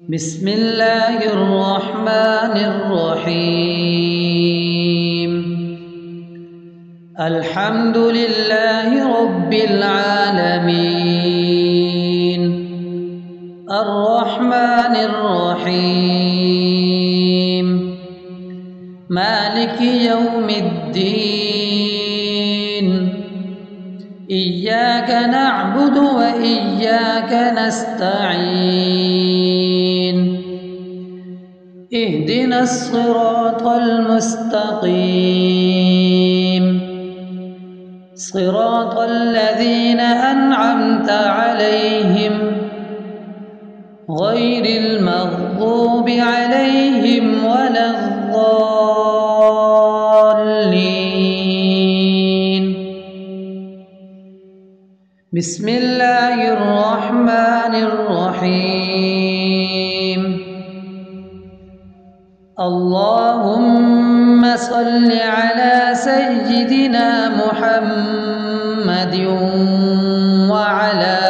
بسم الله الرحمن الرحيم. الحمد لله رب العالمين، الرحمن الرحيم، مالك يوم الدين. إياك نعبد وإياك نستعين. اهدنا الصراط المستقيم، صراط الذين أنعمت عليهم غير المغضوب عليهم ولا الضالين. بسم الله الرحمن الرحيم. اللهم صل على سيدنا محمد وعلى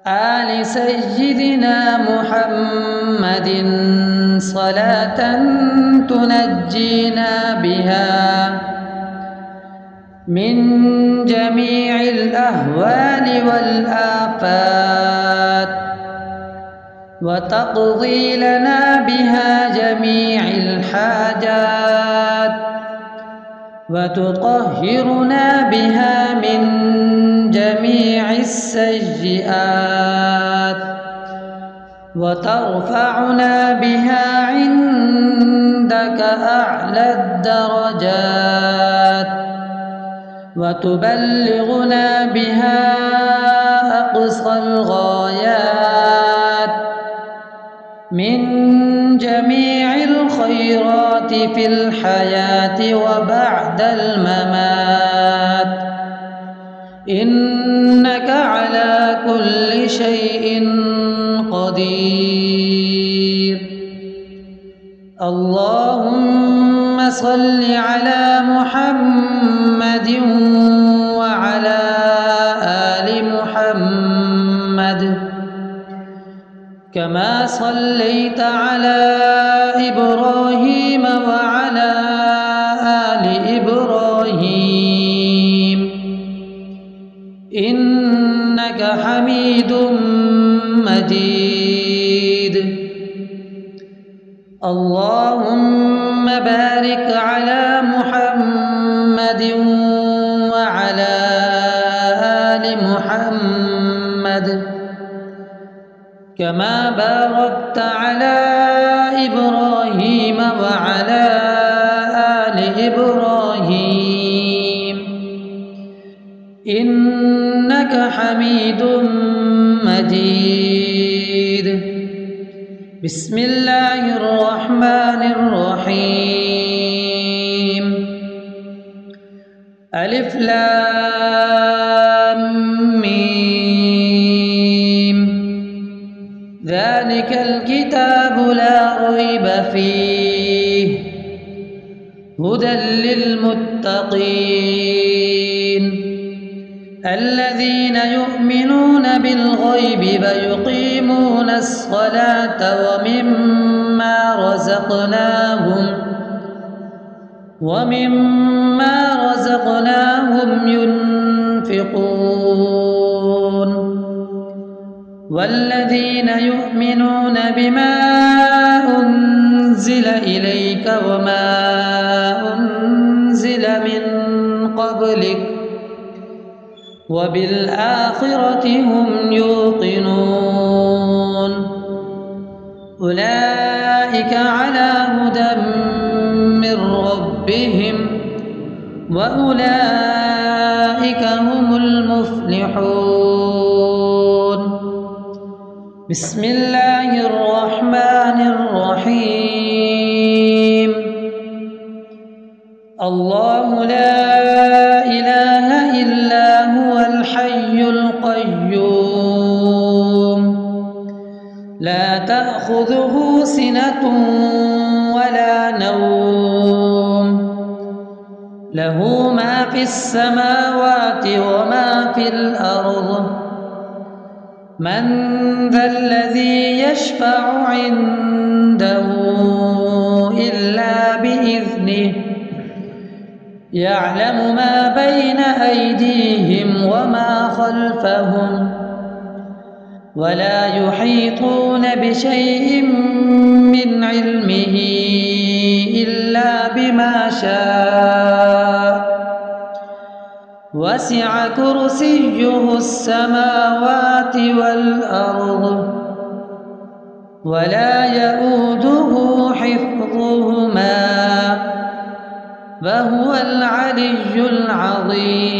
آل سيدنا محمد صلاة تنجينا بها من جميع الأهوال والآفات، وتقضي لنا بها جميع الحاجات، وتطهرنا بها من جميع السيئات، وترفعنا بها عندك أعلى الدرجات، وتبلغنا بها أقصى الغايات من جميع الخيرات في الحياة وبعد الممات، إنك على كل شيء قدير. اللهم صل على محمد وعلى آل محمد كما صليت على إبراهيم وعلى آل إبراهيم إنك حميد مجيد. اللهم بارك على محمد وعلى آل محمد كما باركت على إبراهيم وعلى آل إبراهيم إنك حميد مجيد. بسم الله الرحمن الرحيم. ألف لام ميم. ذلك الكتاب لا ريب فيه هدى للمتقين الذين يؤمنون بالغيب ويقيمون الصلاة ومما رزقناهم ينفقون والذين يؤمنون بما أنزل إليك وما أنزل من قبلك وبالآخرة هم يوقنون أولئك على هدى من ربهم وأولئك هم المفلحون. بسم الله الرحمن الرحيم. الله لا إله إلا هو الحي القيوم لا تأخذه سنة ولا نوم له ما في السماوات وما في الأرض من ذا يشفع عنده إلا بإذنه يعلم ما بين أيديهم وما خلفهم ولا يحيطون بشيء من علمه إلا بما شاء وسع كرسيه السماوات والأرض ولا يؤوده حفظهما وهو العلي العظيم.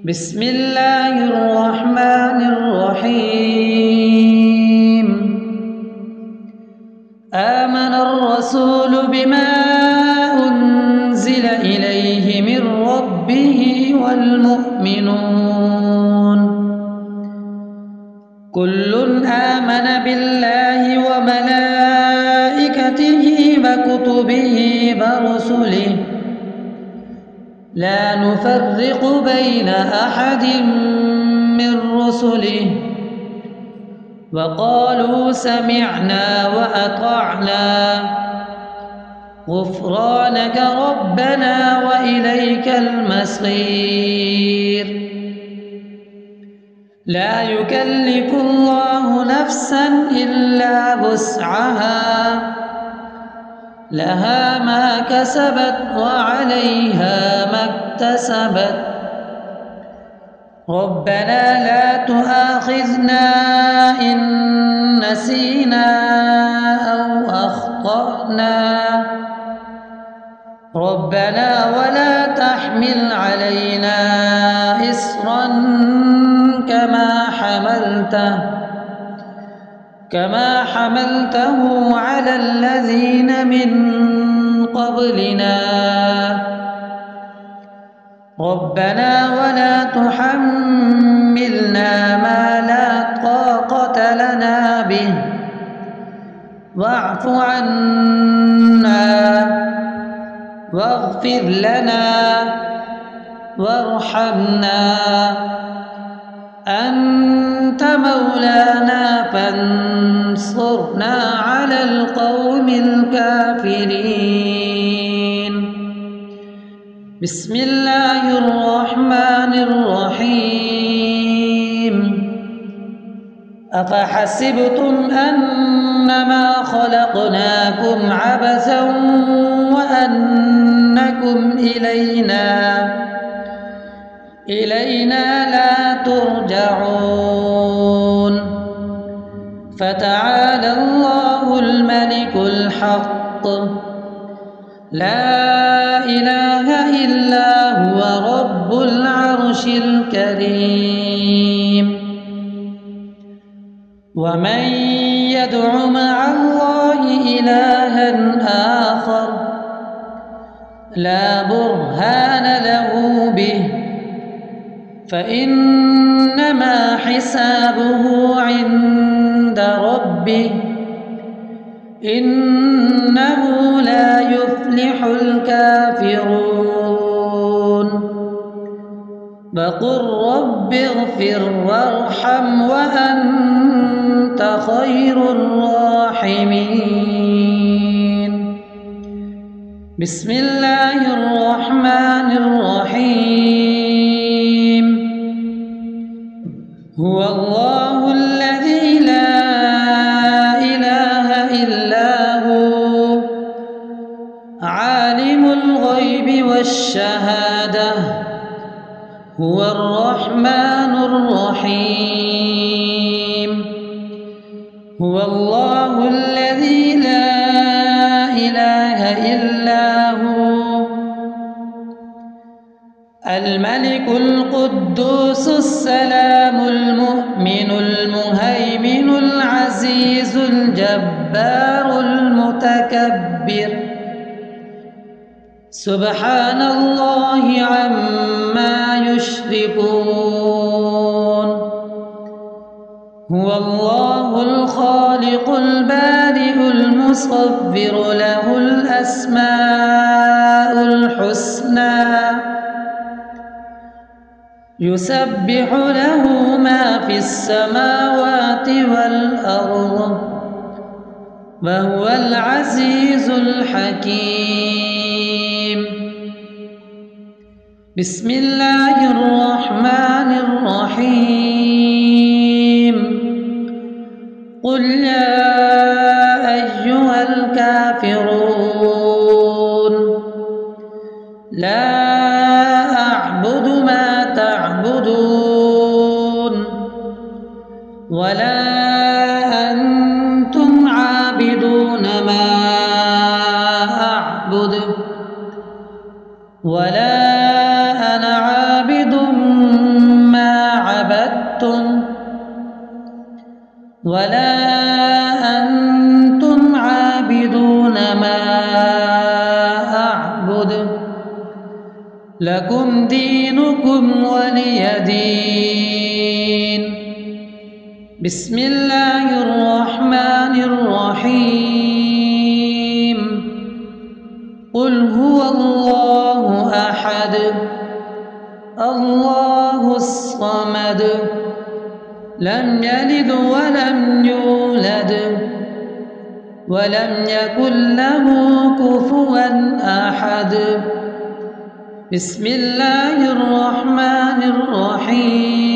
بسم الله الرحمن الرحيم. آمن الرسول بما أنزل إليه من ربه والمؤمنون كل آمن بالله وملائكته وكتبه ورسله لا نفرق بين أحد من رسله وقالوا سمعنا وأطعنا غفرانك ربنا وإليك المصير. لا يكلف الله نفسا إلا وسعها لها ما كسبت وعليها ما اكتسبت ربنا لا تؤاخذنا إن نسينا أو أخطأنا ربنا ولا تحمل علينا إصرا كما حملته على الذين من قبلنا ربنا ولا تحملنا ما لا طاقة لنا به واعف عنا واغفر لنا وارحمنا أنت مولانا فانصرنا على القوم الكافرين. بسم الله الرحمن الرحيم. أفحسبتم أنما خلقناكم عبثا وأنكم إلينا لا ترجعون فتعالى الله الملك الحق لا إله إلا هو رب العرش الكريم. ومن يدع مع الله إلها آخر لا برهان له به فإنما حسابه عند ربه إنه لا يفلح الكافرون. وقل رب اغفر وارحم وأنت خير الراحمين. بسم الله الرحمن الرحيم. هو الله الذي لا إله إلا هو عالم الغيب والشهادة هو الرحمن الرحيم. هو الله الذي لا إله إلا هو الملك القدوس السلام المؤمن المهيمن العزيز الجبار المتكبر سبحان الله عما يشركون. هو الله الخالق البارئ المصور له الأسماء الحسنى يسبح له ما في السماوات والأرض وهو العزيز الحكيم. بسم الله الرحمن الرحيم. قل يا أيها الكافرون لا أعبد ما تعبدون ولا أنتم عابدون ما أعبد ولا أنا عابد ما عبدتم ولا أنتم عابدون ما أعبد لكم دينكم ولي دين. بسم الله الرحمن الرحيم. قل هو الله أحد الله الصمد لم يلد ولم يولد ولم يكن له كفوا أحد. بسم الله الرحمن الرحيم.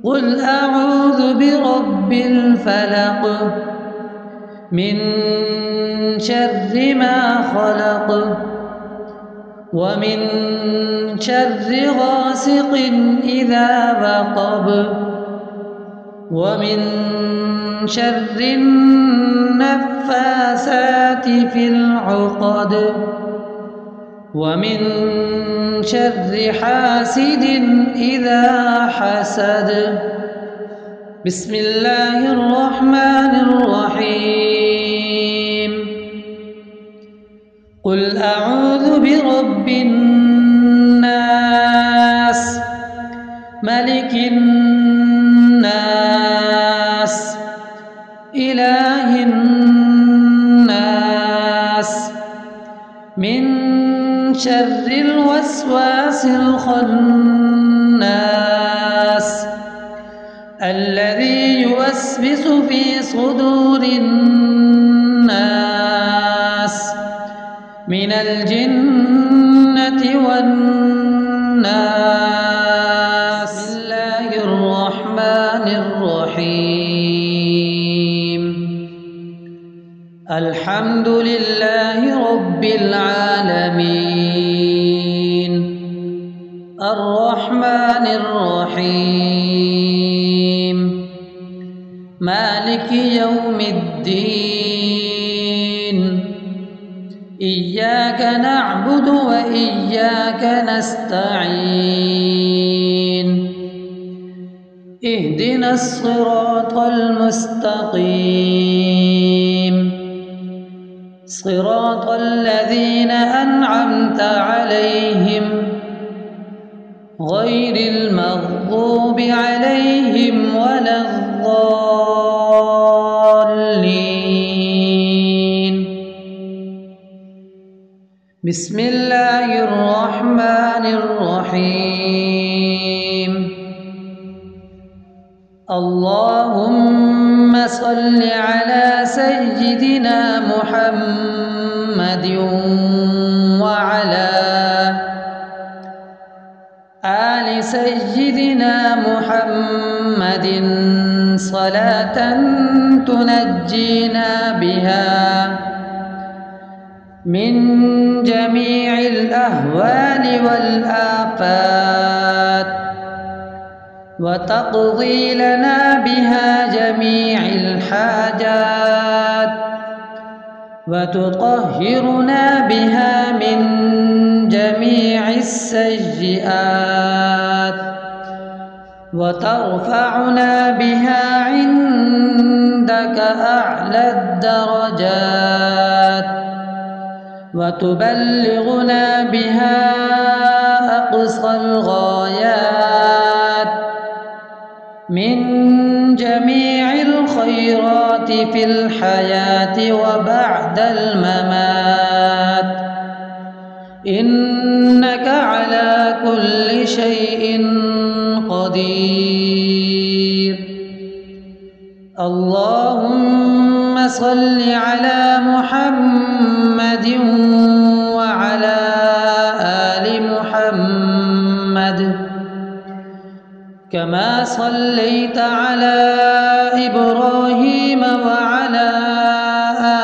قل أعوذ برب الفلق من شر ما خلق ومن شر غاسق إذا وقب ومن شر النفاثات في العقد ومن شر حاسد إذا حسد. بسم الله الرحمن الرحيم. قل أعوذ برب الناس ملك الناس إله الناس من شر الوسواس الخناس الذي يوسوس في صدور الناس من الجنة والناس. بسم الله الرحمن الرحيم. الحمد لله رب العالمين الرحمن الرحيم مالك يوم الدين إياك نعبد وإياك نستعين اهدنا الصراط المستقيم صراط الذين أنعمت عليهم غير المغضوب عليهم ولا الضالين. بسم الله الرحمن الرحيم. اللهم صل على سيدنا محمد وعلى آل سيدنا محمد صلاة تنجينا بها من جميع الأهوال والآفات وتقضي لنا بها جميع الحاجات وتطهرنا بها من جميع السيئات وترفعنا بها عندك أعلى الدرجات وتبلغنا بها أقصى الغايات من جميع الخيرات في الحياة وبعد الممات إنك على كل شيء قدير. اللهم صل على محمد وعلى آل محمد كما صليت على إبراهيم وعلى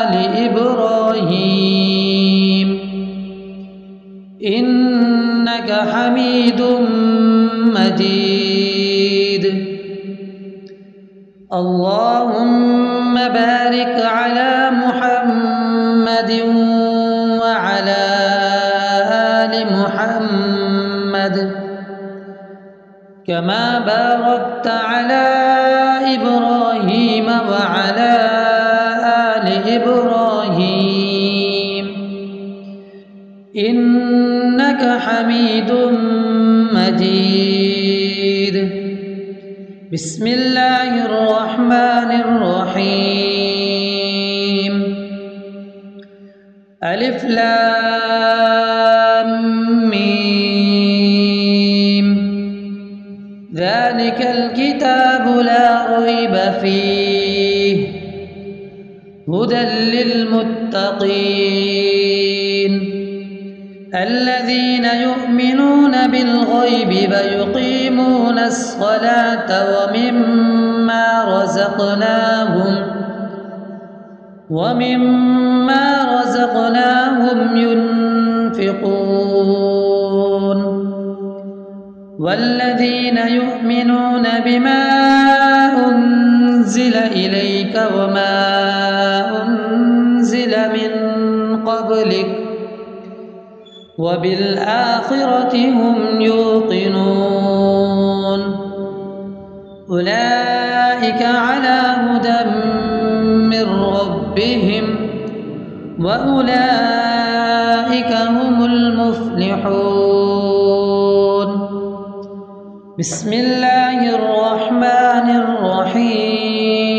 آل إبراهيم إنك حميد مجيد. اللهم بارك على محمد وعلى آل محمد كما باركت على إبراهيم وعلى آل إبراهيم إنك حميد مجيد. بسم الله الرحمن الرحيم. ألف لام ميم. ذلك الكتاب لا ريب فيه هدى للمتقين الذين يؤمنون بالغيب ويقيمون الصلاة ومما رزقناهم ينفقون والذين يؤمنون بما أنزل إليك وما أنزل من قبلك وبالآخرة هم يوقنون أولئك على هدى من ربهم وأولئك هم المفلحون. بسم الله الرحمن الرحيم.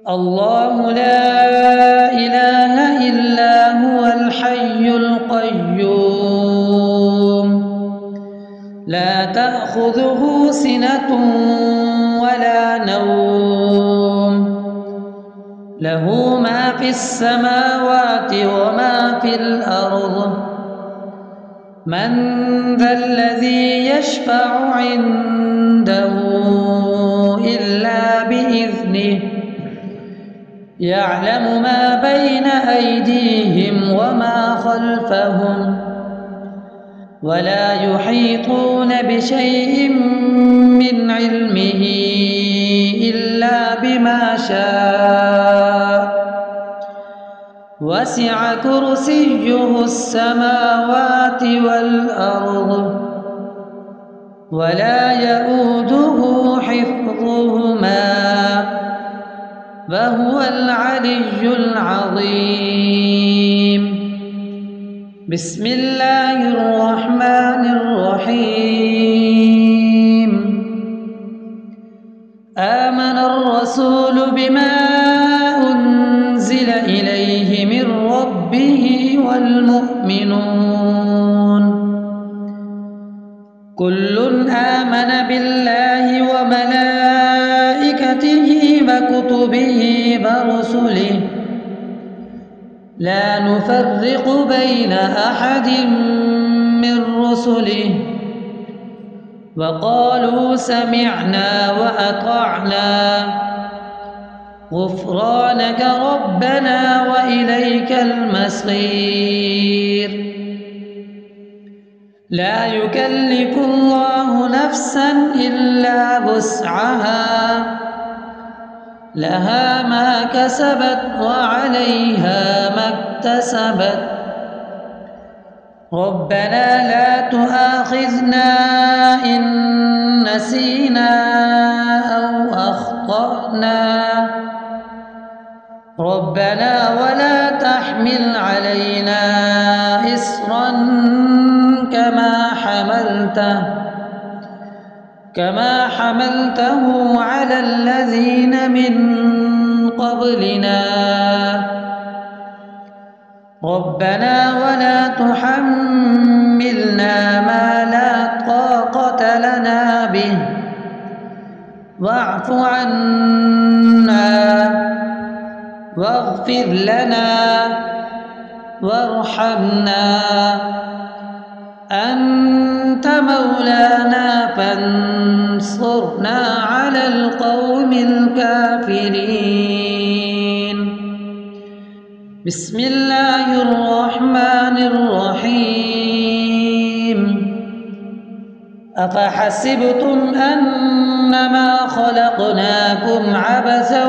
الله لا إله إلا هو الحي القيوم لا تأخذه سنة ولا نوم له ما في السماوات وما في الأرض من ذا الذي يشفع عنده إلا بإذنه يعلم ما بين أيديهم وما خلفهم ولا يحيطون بشيء من علمه إلا بما شاء وسع كرسيه السماوات والأرض ولا يؤوده حفظهما وهو العلي العظيم. بسم الله الرحمن الرحيم. آمن الرسول بما أنزل إليه من ربه والمؤمنون كل آمن بالله وملائكته وكتبه ورسله لا نفرق بين أحد من رسله وقالوا سمعنا وأطعنا غفرانك ربنا وإليك المصير. لا يكلف الله نفسا إلا وسعها لها ما كسبت وعليها ما اكتسبت ربنا لا تؤاخذنا إن نسينا أو أخطأنا ربنا ولا تحمل علينا إصرا كما حملته على الذين من قبلنا ربنا ولا تحملنا ما لا طاقة لنا به واعف عنا واغفر لنا وارحمنا أنت مولانا فانصرنا على القوم الكافرين. بسم الله الرحمن الرحيم. أفحسبتم أنما خلقناكم عبثا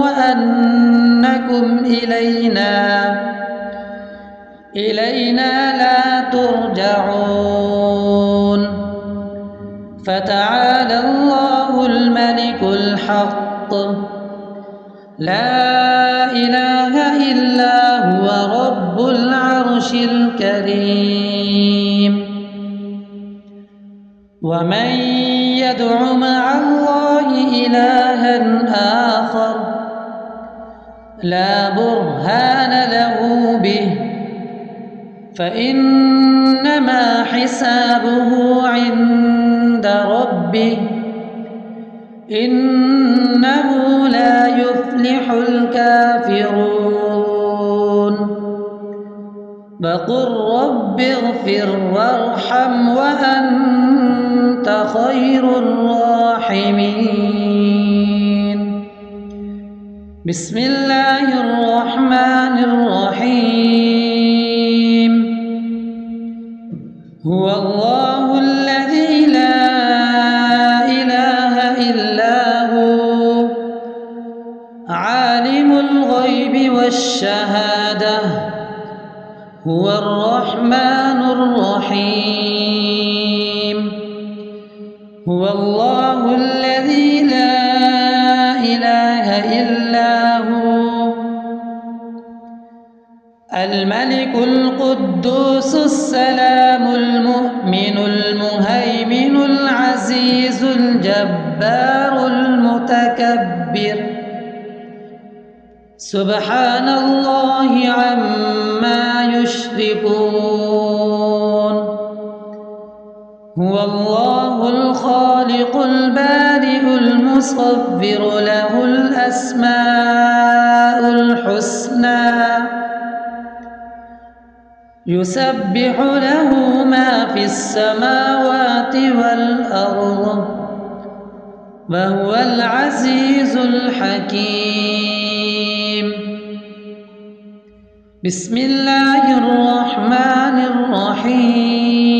وأنكم إلينا لا ترجعون. فتعالى الله الملك الحق لا إله إلا هو رب العرش الكريم. ومن يدع مع الله إلها آخر لا برهان له به فإنما حسابه عند ربه إنه لا يفلح الكافرون. وقل رب اغفر وارحم وأنت خير الراحمين. بسم الله الرحمن الرحيم. هو الله الذي لا إله إلا هو عالم الغيب والشهادة هو الرحمن الرحيم. هو الله الذي لا إله إلا هو الملك القدوس السلام المؤمن المهيمن العزيز الجبار المتكبر سبحان الله عما يشركون. هو الله الخالق البارئ المصور له الأسماء الحسنى يسبح له ما في السماوات والأرض وهو العزيز الحكيم. بسم الله الرحمن الرحيم.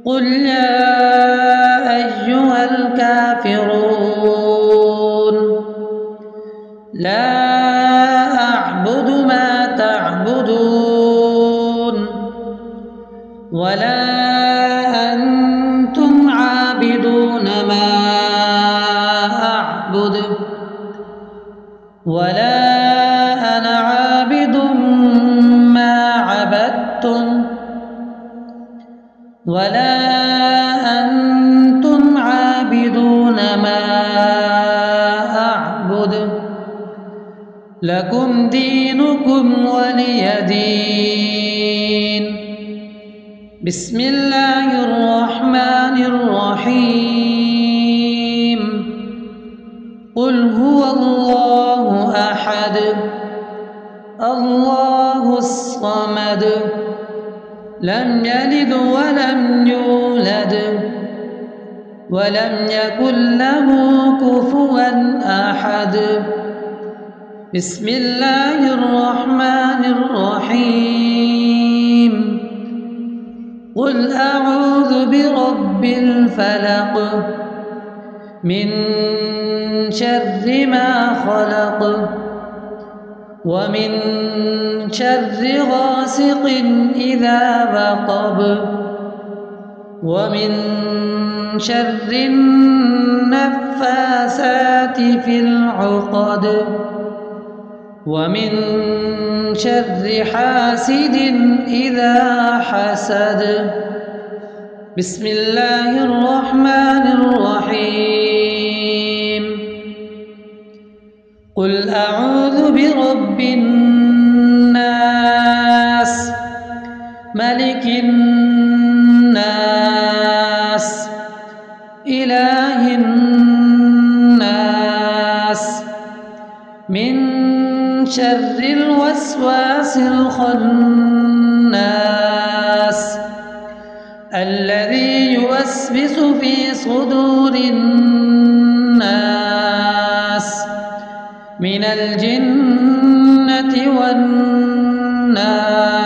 قل يا أيها الكافرون لا أعبد ما تعبدون ولا أنتم عابدون ما أعبد ولا أنا عابد ما عبدتم ولا أنتم عابدون ما أعبد لكم دينكم ولي دين. بسم الله الرحمن الرحيم. قل هو الله أحد الله الصمد لم يلد ولم يولد ولم يكن له كفوا أحد. بسم الله الرحمن الرحيم. قل أعوذ برب الفلق من شر ما خلق ومن شر غاسق إذا وقب ومن شر النفاثات في العقد ومن شر حاسد إذا حسد. بسم الله الرحمن الرحيم. قل أعوذ برب من شر الوسواس الخناس الذي يوسوس في صدور الناس من الجنة والناس.